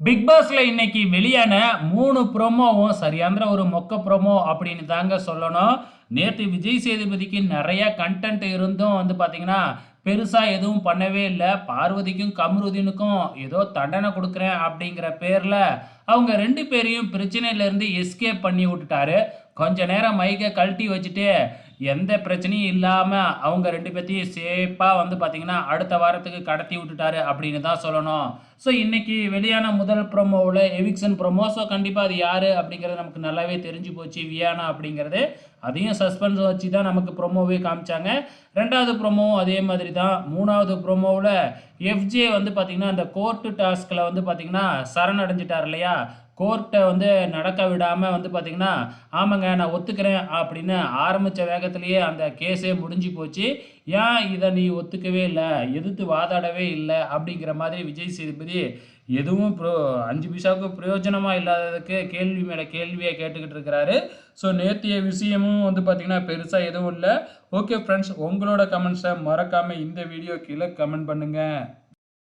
Big பாஸ்ல இன்னைக்கு வெளியான 3 ப்ரோமோவும் சரியாந்திர ஒரு மொக்க ப்ரோமோ அப்படின்னு தாங்க சொல்லணும். நேத்து விஜய் சேதுபதிக்கு நெறைய கன்டென்ட் இருந்தும் பார்த்தீங்கன்னா, பெருசா எதுவும் பண்ணவே இல்ல. பார்வதிக்கும், கமருதீனுக்கும் ஏதோ தண்டனை குடுக்குறேன் அப்படிங்கிற பேர்ல, அவங்க 2 பேரையும் பிரச்சனையிலிருந்து எஸ்கேப் பண்ணி விட்டுட்டாரு. கொஞ்ச நேரம் மைக்க கழட்டி வச்சுட்டு, எந்த பிரச்சனையும் இல்லாம அவங்க 2 பேத்தையும் சேஃப்பா பார்த்தீங்கன்னா, அடுத்த வாரத்துக்கு கடத்தி விட்டுட்டாரு அப்படின்னு தான் சொல்லணும். ஸோ இன்னைக்கு வெளியான முதல் ப்ரோமோவுல எவிக்ஷன் ப்ரோமோ. ஸோ கண்டிப்பா அது யாரு அப்படிங்கிறது நமக்கு நல்லாவே தெரிஞ்சு போச்சு. வியானா அப்படிங்கிறது. அதையும் சஸ்பென்ஸ் வச்சு தான் நமக்கு ப்ரோமோவே காமிச்சாங்க. 2வது ப்ரோமோவும் அதே மாதிரி தான். 3வது ப்ரோமோவுல எஃப்ஜே பார்த்தீங்கன்னா, அந்த கோர்ட் டாஸ்க்ல பார்த்தீங்கன்னா, சரணடைஞ்சிட்டார் இல்லையா? கோர்ட்ட நடக்க விடாம பார்த்தீங்கன்னா, ஆமாங்க நான் ஒத்துக்கிறேன் அப்படின்னு ஆரம்பிச்ச வேகத்திலேயே அந்த கேஸே முடிஞ்சு போச்சு. ஏன் இத நீ ஒத்துக்கவே இல்ல? எதிர்த்து வாதாடவே இல்ல? அப்படிங்கிற மாதிரி விஜய் சேதுபதி எதுவும் 5 பைசாவுக்கு பிரயோஜனமா இல்லாததுக்கு கேள்வி மேல கேள்வியா கேட்டுக்கிட்டு இருக்கிறாரு. ஸோ நேத்தைய விஷயமும் பார்த்தீங்கன்னா, பெருசா எதுவும் இல்ல. ஓகே ஃபிரெண்ட்ஸ், உங்களோட கமெண்ட்ஸ மறக்காம இந்த வீடியோ கீழ கமெண்ட் பண்ணுங்க.